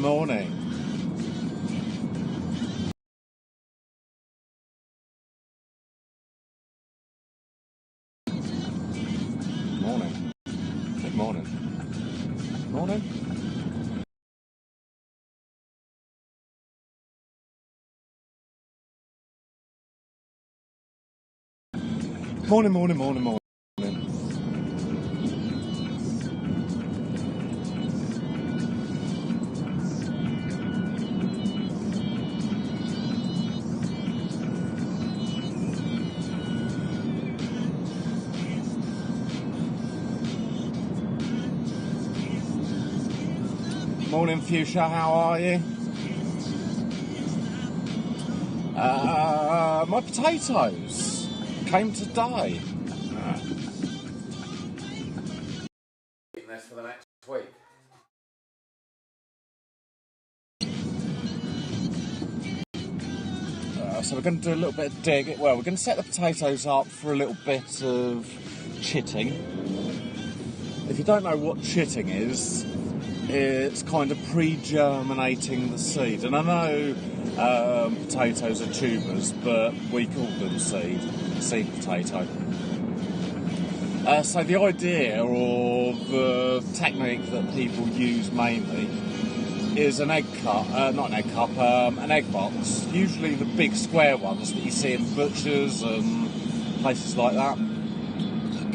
morning. Morning. Good morning. Morning. Morning, morning, morning, morning. Morning, Fuchsia, how are you? My potatoes came today. This for the next week. So we're going to do a little bit of dig. Well, we're going to set the potatoes up for a little bit of chitting. If you don't know what chitting is, it's kind of pre-germinating the seed. And I know potatoes are tubers, but we call them seed potato. So the idea or the technique that people use mainly is an egg cup, not an egg cup, an egg box. Usually the big square ones that you see in butchers and places like that.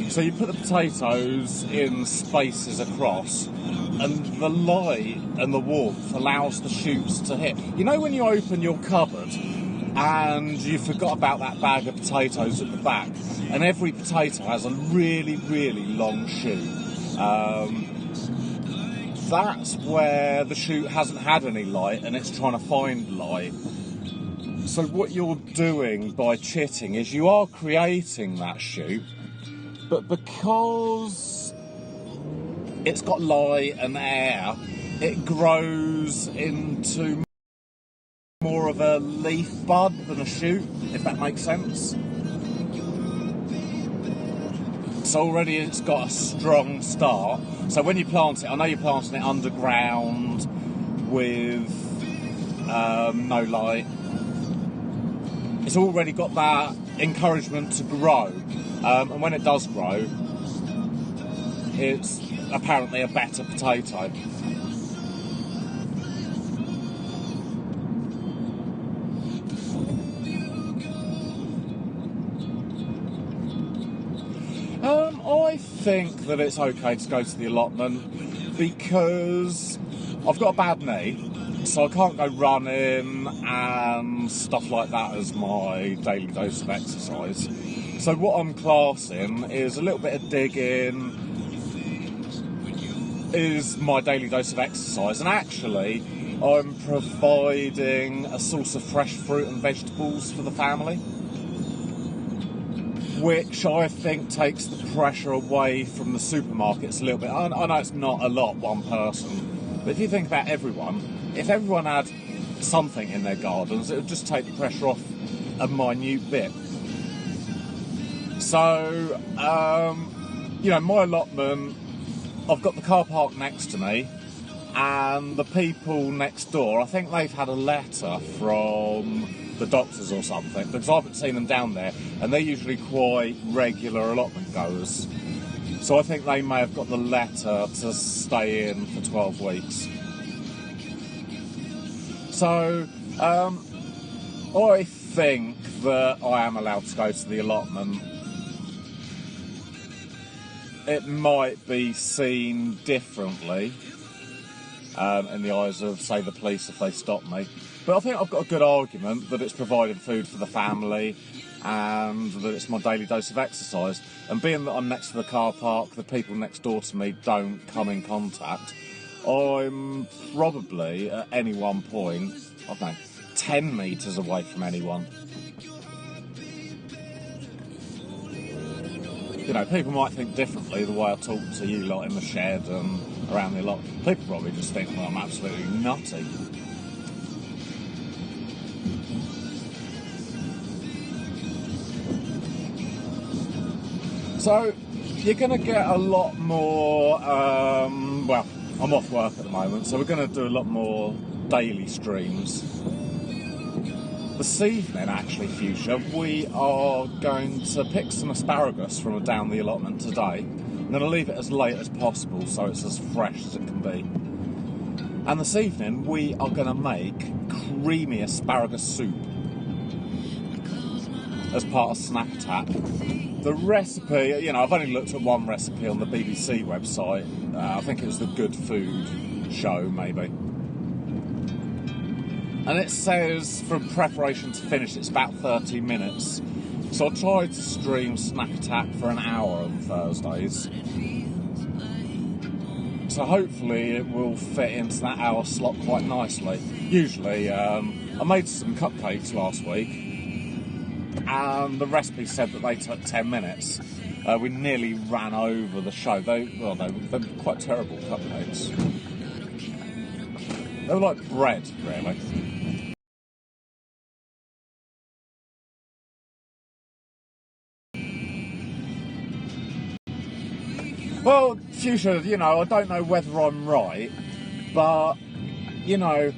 So you put the potatoes in spaces across, and the light and the warmth allows the shoots to hit. You know when you open your cupboard and you forgot about that bag of potatoes at the back, and every potato has a really, really long shoot. That's where the shoot hasn't had any light and it's trying to find light. So what you're doing by chitting is you are creating that shoot, but because it's got light and air, it grows into more of a leaf bud than a shoot, if that makes sense. So already it's got a strong start. So when you plant it, I know you're planting it underground with no light. It's already got that encouragement to grow. And when it does grow, it's apparently a better potato. I think that it's okay to go to the allotment because I've got a bad knee, so I can't go running and stuff like that as my daily dose of exercise. So what I'm classing is a little bit of digging is my daily dose of exercise, and actually I'm providing a source of fresh fruit and vegetables for the family, which I think takes the pressure away from the supermarkets a little bit. I know it's not a lot, one person, but if you think about everyone, if everyone had something in their gardens, it would just take the pressure off a minute bit. So, my allotment, I've got the car park next to me, and the people next door, I think they've had a letter from the doctors or something, because I haven't seen them down there, and they're usually quite regular allotment goers. So I think they may have got the letter to stay in for 12 weeks. So I think that I am allowed to go to the allotment. It might be seen differently in the eyes of, say, the police if they stop me. But I think I've got a good argument that it's providing food for the family and that it's my daily dose of exercise. And being that I'm next to the car park, the people next door to me don't come in contact, I'm probably at any one point, I don't know, 10 metres away from anyone. You know, people might think differently the way I talk to you lot in the shed and around the lot. People probably just think, well, I'm absolutely nutty. So you're going to get a lot more, I'm off work at the moment, so we're going to do a lot more daily streams. This evening, actually, Fuchsia, we are going to pick some asparagus from down the allotment today. I'm going to leave it as late as possible so it's as fresh as it can be. And this evening, we are going to make creamy asparagus soup as part of Snack Attack. The recipe, you know, I've only looked at one recipe on the BBC website. I think it was the Good Food show, maybe. And it says from preparation to finish it's about 30 minutes. So I tried to stream Snack Attack for an hour on Thursdays. So hopefully it will fit into that hour slot quite nicely. Usually, I made some cupcakes last week, and the recipe said that they took 10 minutes. We nearly ran over the show. They were quite terrible cupcakes. They were like bread, really. Well, Fuchsia, you know, I don't know whether I'm right, but, you know,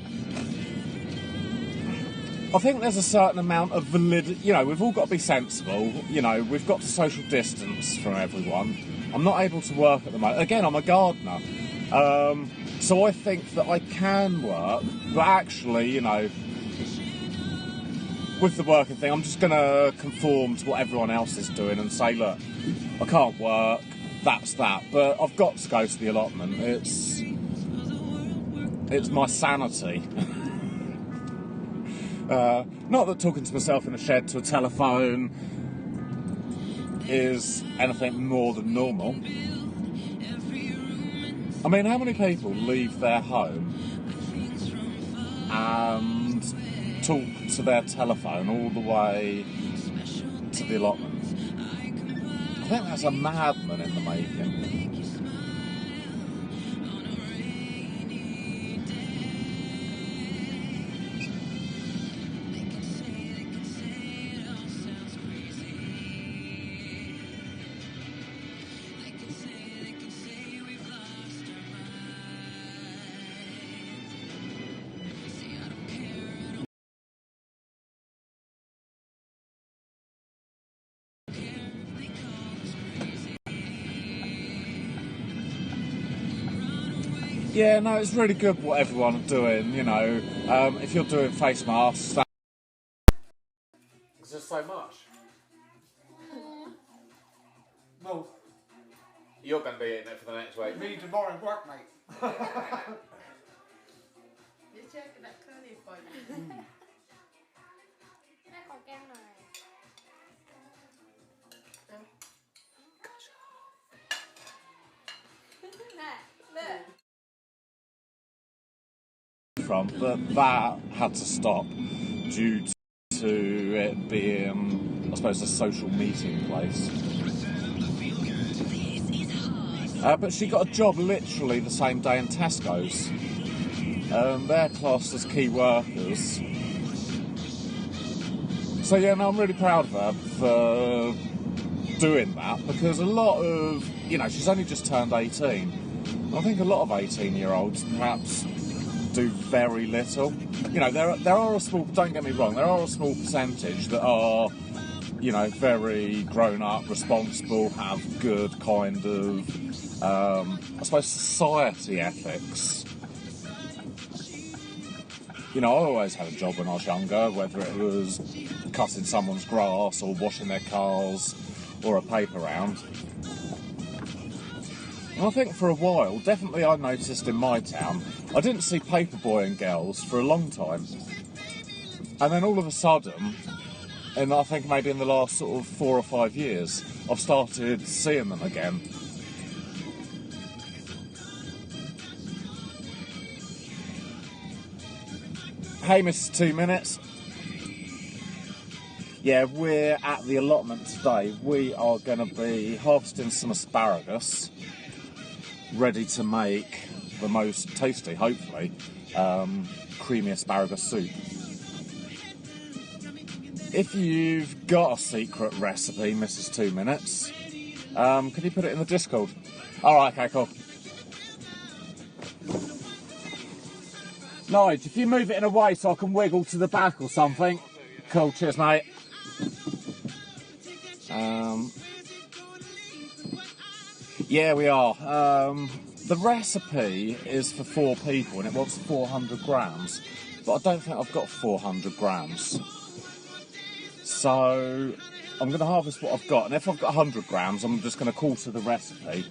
I think there's a certain amount of validity. You know, we've all got to be sensible. You know, we've got to social distance from everyone. I'm not able to work at the moment. Again, I'm a gardener. So I think that I can work, but actually, you know, with the working thing, I'm just going to conform to what everyone else is doing and say, look, I can't work, that's that. But I've got to go to the allotment. It's my sanity. Not that talking to myself in a shed to a telephone is anything more than normal. I mean, how many people leave their home and talk to their telephone all the way to the allotment? I think that's a madman in the making. Yeah, no, it's really good what everyone are doing, you know. If you're doing face masks... Is there so much? No, You're going to be eating it for the next week. me tomorrow work, mate. You're checking that curly for you. แม่ขอแก้มหน่อย แม่เลิก from, but that had to stop due to it being, I suppose, a social meeting place. But she got a job literally the same day in Tesco's. They're classed as key workers. So yeah, no, I'm really proud of her for doing that, because a lot of, you know, she's only just turned 18. I think a lot of 18-year-olds perhaps do very little. You know, there are a small, don't get me wrong, there are a small percentage that are, you know, very grown up, responsible, have good kind of, I suppose, society ethics. You know, I always had a job when I was younger, whether it was cutting someone's grass or washing their cars or a paper round. And I think for a while, definitely I noticed in my town, I didn't see paperboy girls for a long time. And then all of a sudden, and I think maybe in the last sort of 4 or 5 years, I've started seeing them again. Hey, Mrs. 2 Minutes. Yeah, we're at the allotment today. We are going to be harvesting some asparagus, ready to make the most tasty, hopefully, creamy asparagus soup. If you've got a secret recipe, Mrs. 2 Minutes, can you put it in the Discord? Alright, okay, cool. Nige, if you move it in a way so I can wiggle to the back or something. Cool, cheers, mate. Yeah, we are. The recipe is for 4 people and it wants 400 grams, but I don't think I've got 400 grams. So I'm going to harvest what I've got, and if I've got 100 grams, I'm just going to quarter the recipe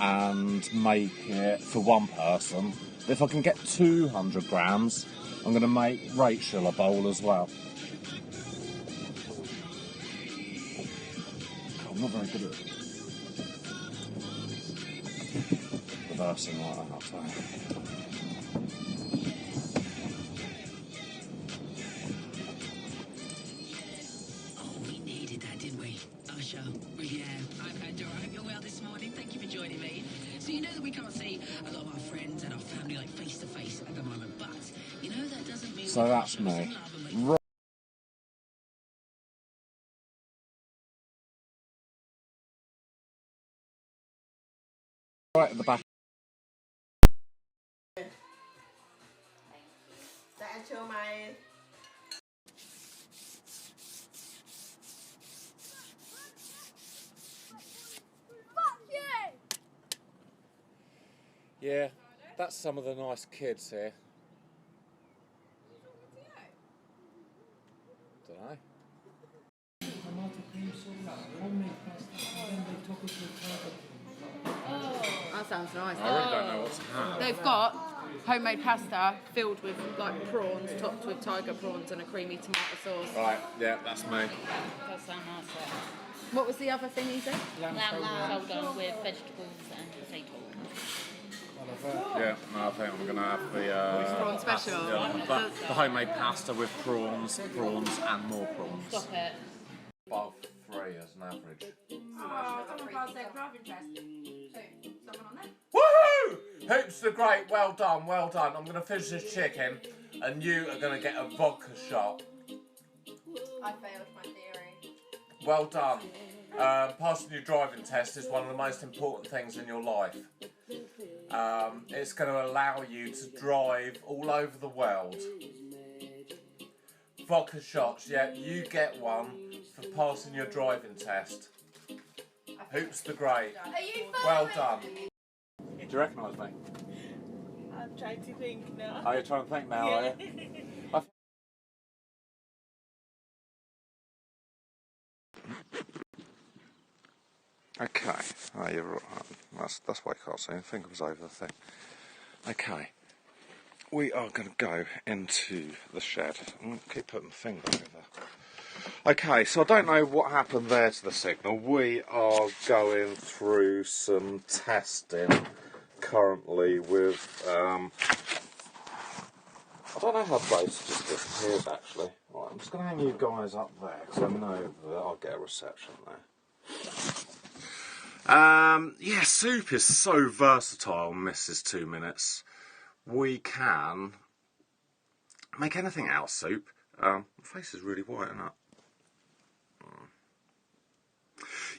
and make it for one person. If I can get 200 grams, I'm going to make Rachel a bowl as well. God, I'm not very good at reversing like that, I'll tell you. Oh, we needed that, didn't we? Usher, yeah. I'm Pandora. I hope you're well this morning. Thank you for joining me. So you know that we can't see a lot of our friends and our family like face to face at the moment, but you know that doesn't mean. So that's me. Right at the back. Thank you, my. Yeah, that's some of the nice kids here. Don't know. That sounds nice. I really don't know what's happening. They've got homemade pasta filled with like prawns, topped with tiger prawns and a creamy tomato sauce. Right, yeah, that's me. Does sound nice. What was the other thing you said? Lamb shoulder with vegetables and potatoes. Yeah, no, I think I'm going to have the Prawn special. the homemade pasta with prawns, and more prawns. Stop it. Above 3 as an average. Someone passed their driving test. Someone on there? Woohoo! Hoops the great, well done, well done. I'm going to finish this chicken, and you are going to get a vodka shot. I failed my theory. Well done. Passing your driving test is one of the most important things in your life. It's going to allow you to drive all over the world. Vodka shots, yeah, you get one for passing your driving test. Hoops the great. Well done. Do you recognise me? I'm trying to think now. Are you trying to think now, are you? Okay, oh, you're right. That's why you can't see. I think it was over the thing. Okay, we are going to go into the shed. I'm going to keep putting my finger over. Okay, so I don't know what happened there to the signal. We are going through some testing currently with, I don't know how Grace just disappeared actually. Right, I'm just going to hang you guys up there because I know that I'll get a reception there. Yeah, soup is so versatile, Mrs. 2 Minutes. We can make anything out of soup. My face is really white, isn't it?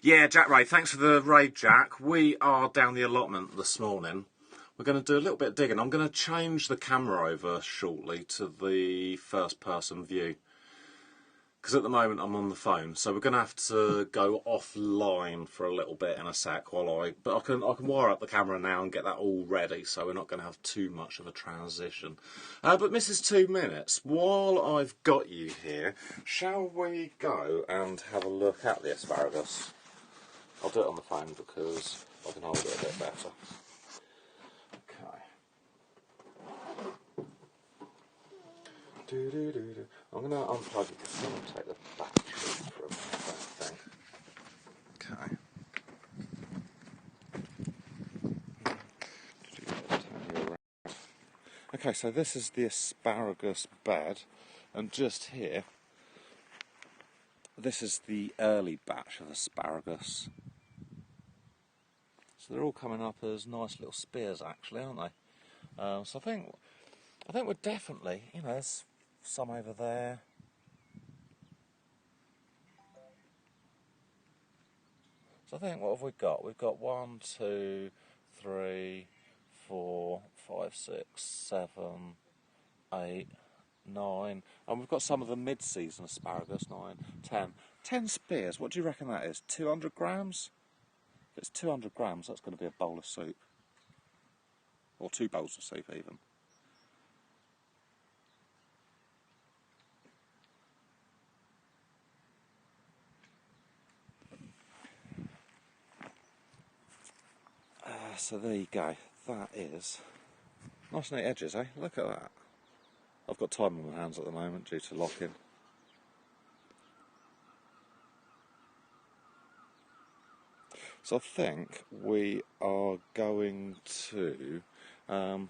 Yeah, Jack Ray, thanks for the raid, Jack. We are down the allotment this morning. We're going to do a little bit of digging. I'm going to change the camera over shortly to the first person view. Because at the moment I'm on the phone, so we're going to have to go offline for a little bit in a sec but I can wire up the camera now and get that all ready, so we're not going to have too much of a transition. But Mrs. 2 Minutes, while I've got you here, shall we go and have a look at the asparagus? I'll do it on the phone because I can hold it a bit better. I'm going to unplug it because I'm going to take the battery from that thing. Okay. Okay, so this is the asparagus bed, and just here, this is the early batch of asparagus. So they're all coming up as nice little spears, actually, aren't they? So I think we're definitely, you know, there's some over there. So I think, what have we got? We've got 1, 2, 3, 4, 5, 6, 7, 8, 9, and we've got some of the mid-season asparagus, 9, 10. 10 spears, what do you reckon that is? 200 grams? If it's 200 grams, that's going to be a bowl of soup. Or 2 bowls of soup even. So there you go, that is nice neat edges, eh? Look at that. I've got time on my hands at the moment due to locking. So I think we are going to we'll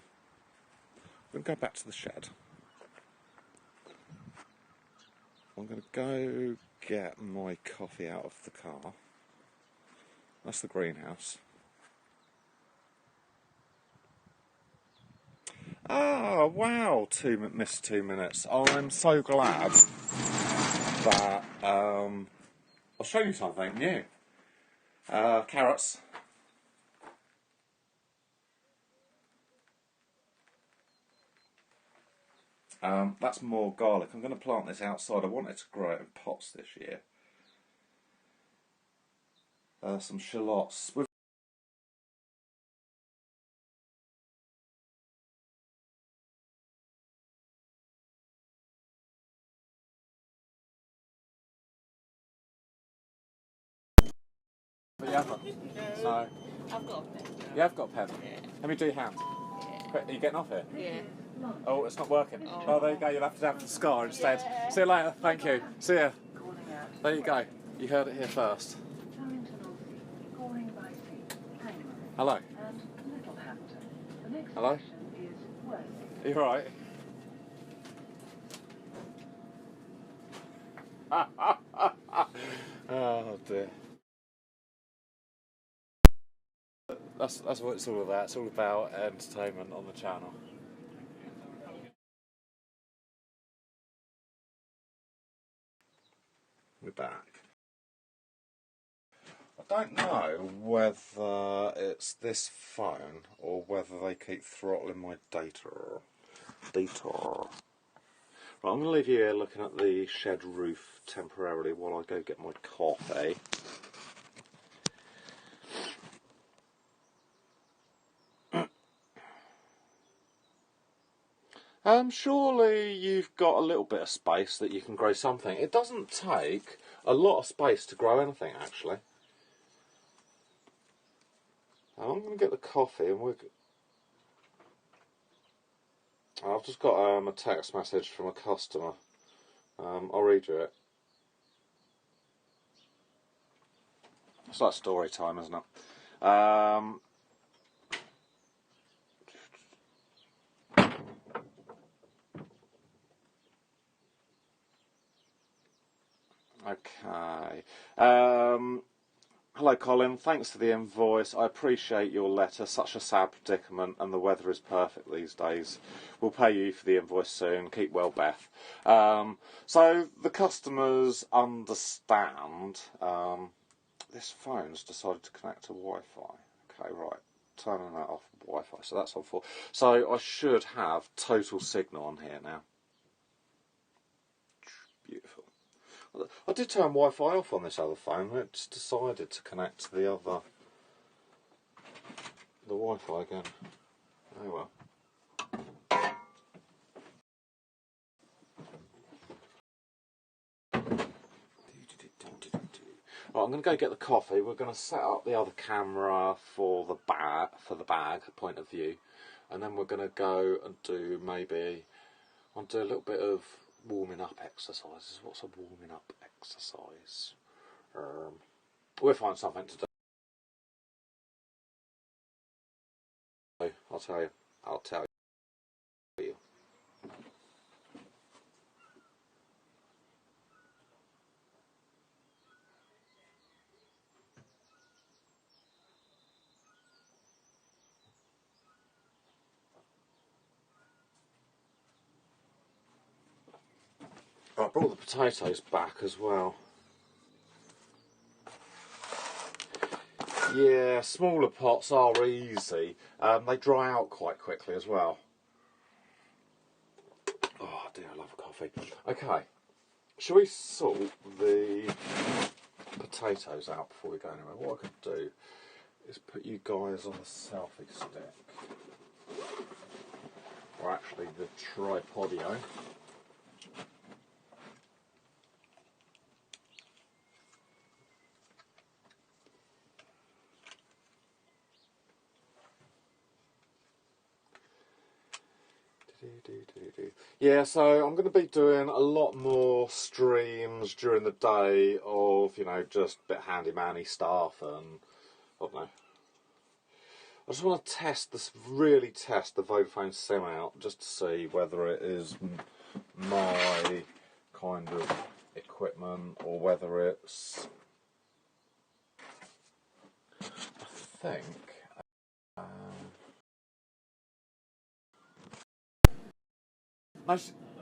go back to the shed. I'm going to go get my coffee out of the car. That's the greenhouse. Ah, wow, missed 2 minutes. I'm so glad that I'll show you something new. Carrots. That's more garlic. I'm going to plant this outside. I wanted to grow it in pots this year. Some shallots. But you haven't? No. I've got a pen. You have got a pen? Yeah. Let me do your hand. Quick, are you getting off here? Yeah. Oh, it's not working. Oh, there you go. You'll have to have the scar instead. See you later. Thank you. See ya. There you go. You heard it here first. Hello. Hello? Are you alright? Oh dear. That's what it's all about. It's all about entertainment on the channel. We're back. I don't know whether it's this phone or whether they keep throttling my data. Right, I'm going to leave you here looking at the shed roof temporarily while I go get my coffee. Surely you've got a little bit of space that you can grow something. It doesn't take a lot of space to grow anything, actually. I'm going to get the coffee and I've just got a text message from a customer. I'll read you it. It's like story time, isn't it? Okay. Hello Colin, thanks for the invoice. I appreciate your letter. Such a sad predicament and the weather is perfect these days. We'll pay you for the invoice soon. Keep well, Beth. So the customers understand this phone's decided to connect to Wi-Fi. Okay, right. Turning that off Wi-Fi. So that's on full. So I should have total signal on here now. Beautiful. I did turn Wi-Fi off on this other phone, but it's decided to connect to the Wi-Fi again. Oh well. Right, I'm going to go get the coffee. We're going to set up the other camera for the bag point of view, and then we're going to go and do I'll do a little bit of warming up exercises. What's a warming up exercise? We'll find something to do. I'll tell you. I brought the potatoes back as well. Yeah, smaller pots are easy. They dry out quite quickly as well. dear, I love coffee. Okay, shall we sort the potatoes out before we go anywhere? What I could do is put you guys on the selfie stick. Or actually the tripodio. Yeah, so I'm going to be doing a lot more streams during the day of, you know, just a bit handyman-y stuff and, I don't know. I just want to test this, really test the Vodafone SIM out just to see whether it is my kind of equipment or whether it's, I think,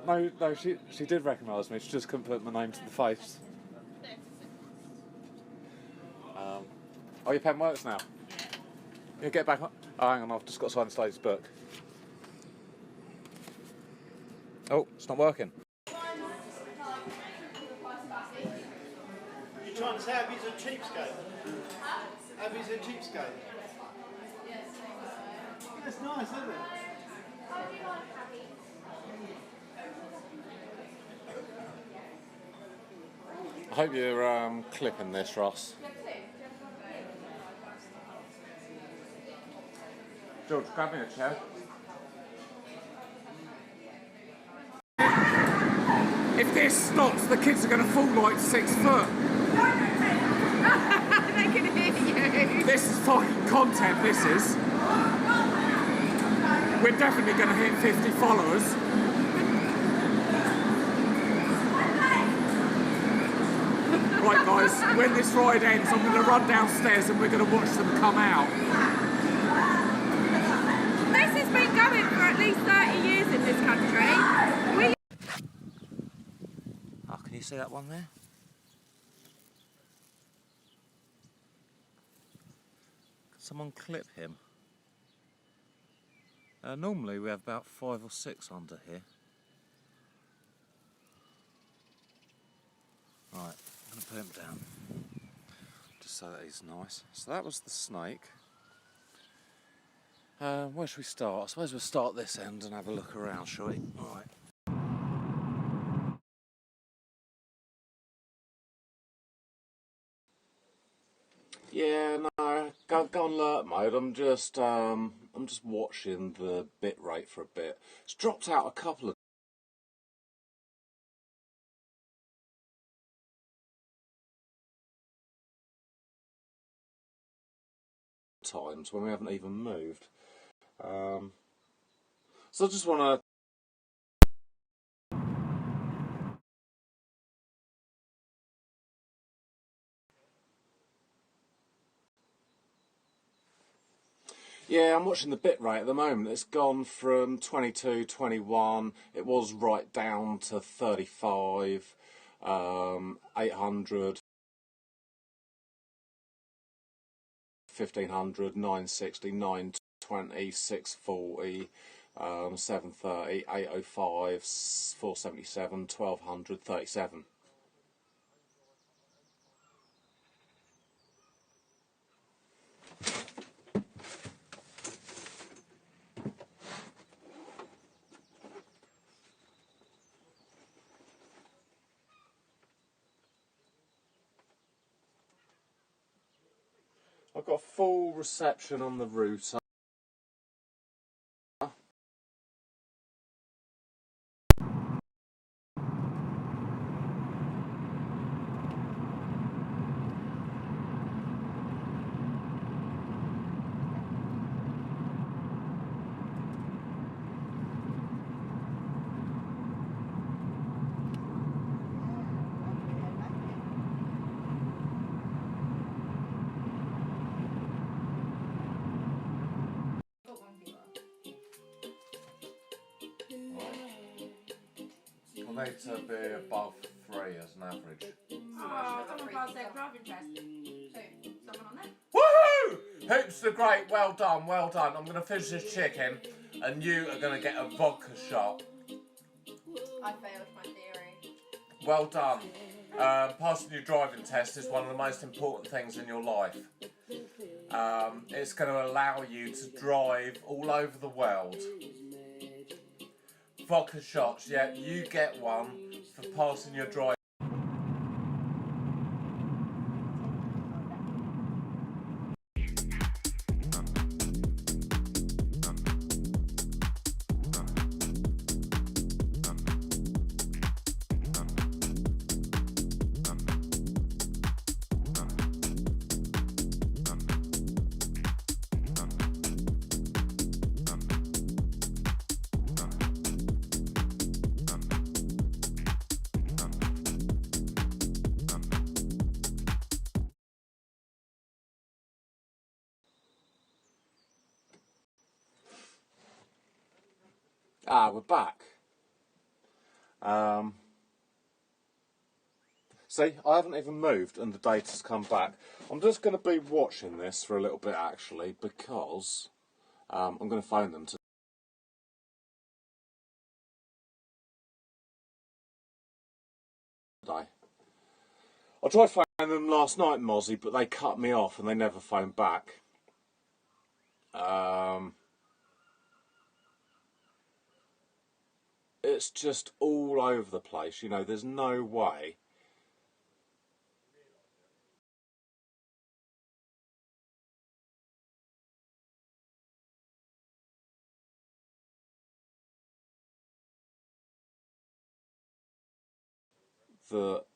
no, she did recognise me. She just couldn't put my name to the face. Oh, your pen works now. You get back on. Oh, hang on, I've just got to sign this lady's book. Oh, it's not working. You're trying to say Abby's a cheapskate? Abby's a cheapskate? That's nice, isn't it? I hope you're clipping this, Ross. George, grab me a chair. If this stops, the kids are going to fall like 6 foot. They can hear you. This is fucking content, this is. We're definitely going to hit 50 followers. Right guys, when this ride ends, I'm going to run downstairs and we're going to watch them come out. This has been going for at least 30 years in this country. Oh, can you see that one there? Can someone clip him? Normally we have about 5 or 6 under here. Right, I'm going to put him down, just so that he's nice. So that was the snake. Where should we start? I suppose we'll start this end and have a look around, shall we? Alright. Yeah, no, go on alert mode. I'm just watching the bit rate for a bit. It's dropped out a couple of times when we haven't even moved. So I just want to yeah, I'm watching the bit rate at the moment. It's gone from 22, 21. It was right down to 35, 800, 1500, 960, 920, 640, 730, 805, 477, 1200, 37. I've got full reception on the router. I need to be above 3 as an average. Oh, someone passed their driving test. Who? Someone on there? Woohoo! Hoops the Great, well done, well done. I'm going to finish this chicken and you are going to get a vodka shot. I failed my theory. Well done. Passing your driving test is one of the most important things in your life. It's going to allow you to drive all over the world. Vodka shots, yeah, you get one for passing your driving. We're back. See, I haven't even moved and the data's come back. I'm just going to be watching this for a little bit actually because I'm going to phone them today. I tried phoning them last night, Mozzie, but they cut me off and they never phoned back. It's just all over the place, you know, there's no way.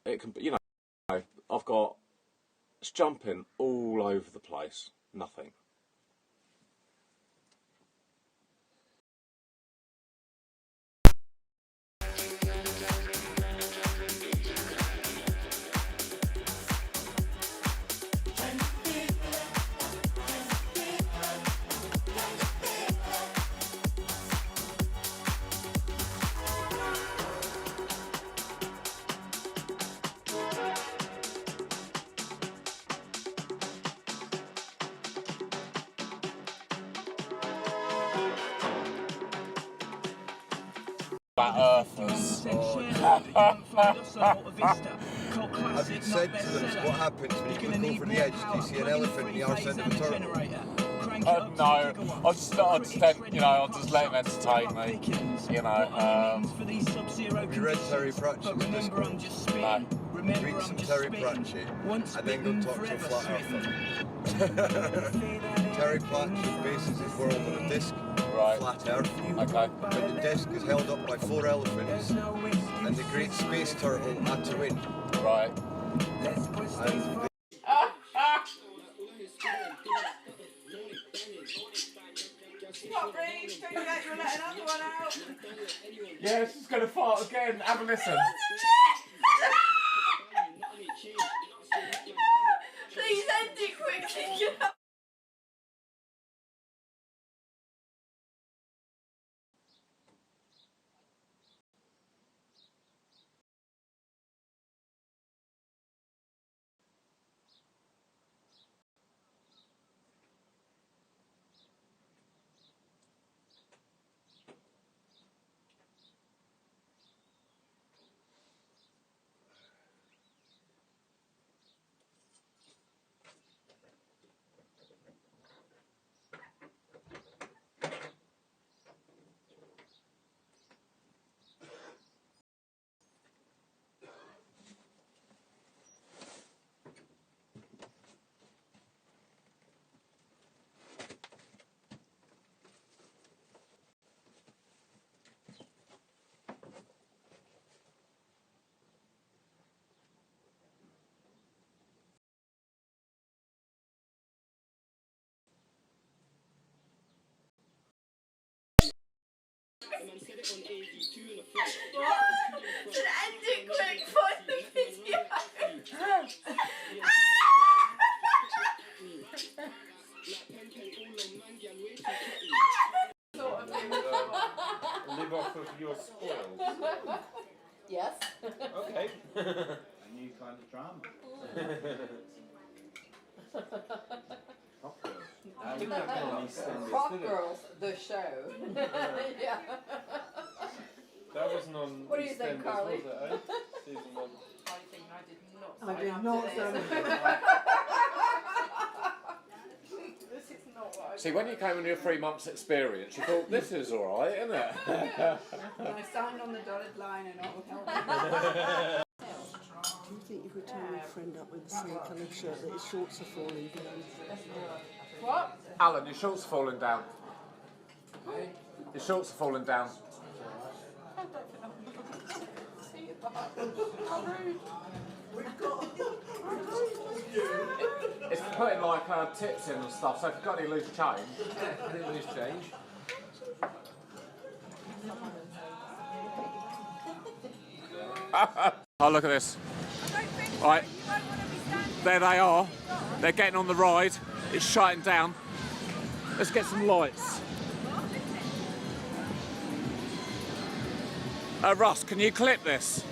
It can be, you know, it's jumping all over the place, nothing. Earthers. Have you said to them what happens when you look over the edge? Do you see an elephant in the arse end of a turtle? No, I'll just let him entertain me, you know. Have you read Terry Pratchett's Discourse? No. Read some Terry Pratchett and then go talk to a flat earther. Terry Pratchett bases his world on a disc, flat earth. Okay. But the disc is held up by 4 elephants and the great space turtle Tatooine. Right. And yeah, she's going to fart again. Have a listen. Please end it quickly. What? Should end it quick for the video. Live off of your spoils. Yes. Okay. A new kind of drama. Rock Girls, the show. Yeah. That wasn't on What do you think, EastEnders, Carly? was it, eh? Season 1. I think I did not I sign did up not to sign this. up. This is not what I See, when you came on your 3 months experience, you thought, this is alright, isn't it? And I signed on the dotted line and all help. Do you think you could tie your friend up with the same colour shirt that his shorts are falling down? What? Alan, your shorts are falling down. Your shorts are falling down. It's for putting like tips in and stuff, so if you've got any loose change, any loose change. Oh, look at this. Right, there they are. They're getting on the ride. It's shutting down. Let's get some lights. Russ, can you clip this?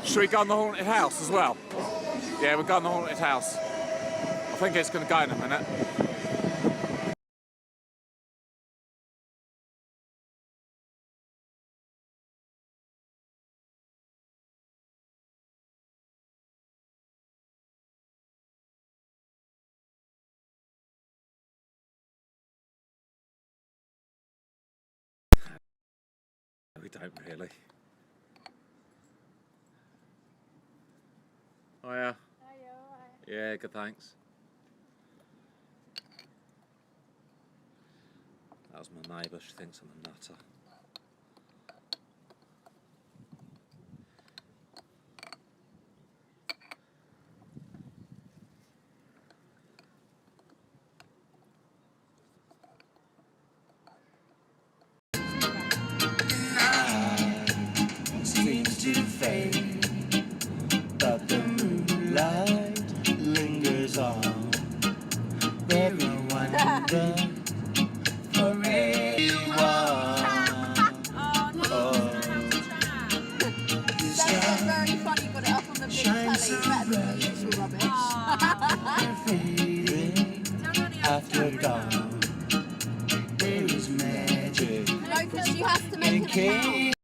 Should we go in the haunted house as well? Yeah, we'll go in the haunted house. I think it's going to go in a minute. We don't really. Oh yeah. Yeah, good thanks. That was my neighbour, she thinks I'm a nutter. Seems to fade, but the moonlight lingers on. Very wonder for anyone. That's very funny, got it up on the big telly. Better than the usual rubbish. After dawn, there is magic. No, because she has to make it count.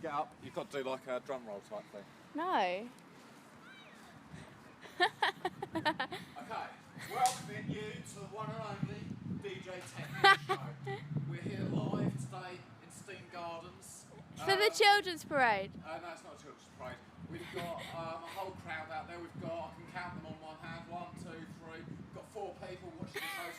Get up, you've got to do like a drum roll type thing. No. Okay, welcoming you to the one and only DJ Technique Show. We're here live today in Steam Gardens. For the children's parade. No, it's not a children's parade. We've got a whole crowd out there. I can count them on one hand. 1, 2, 3. We've got 4 people watching the show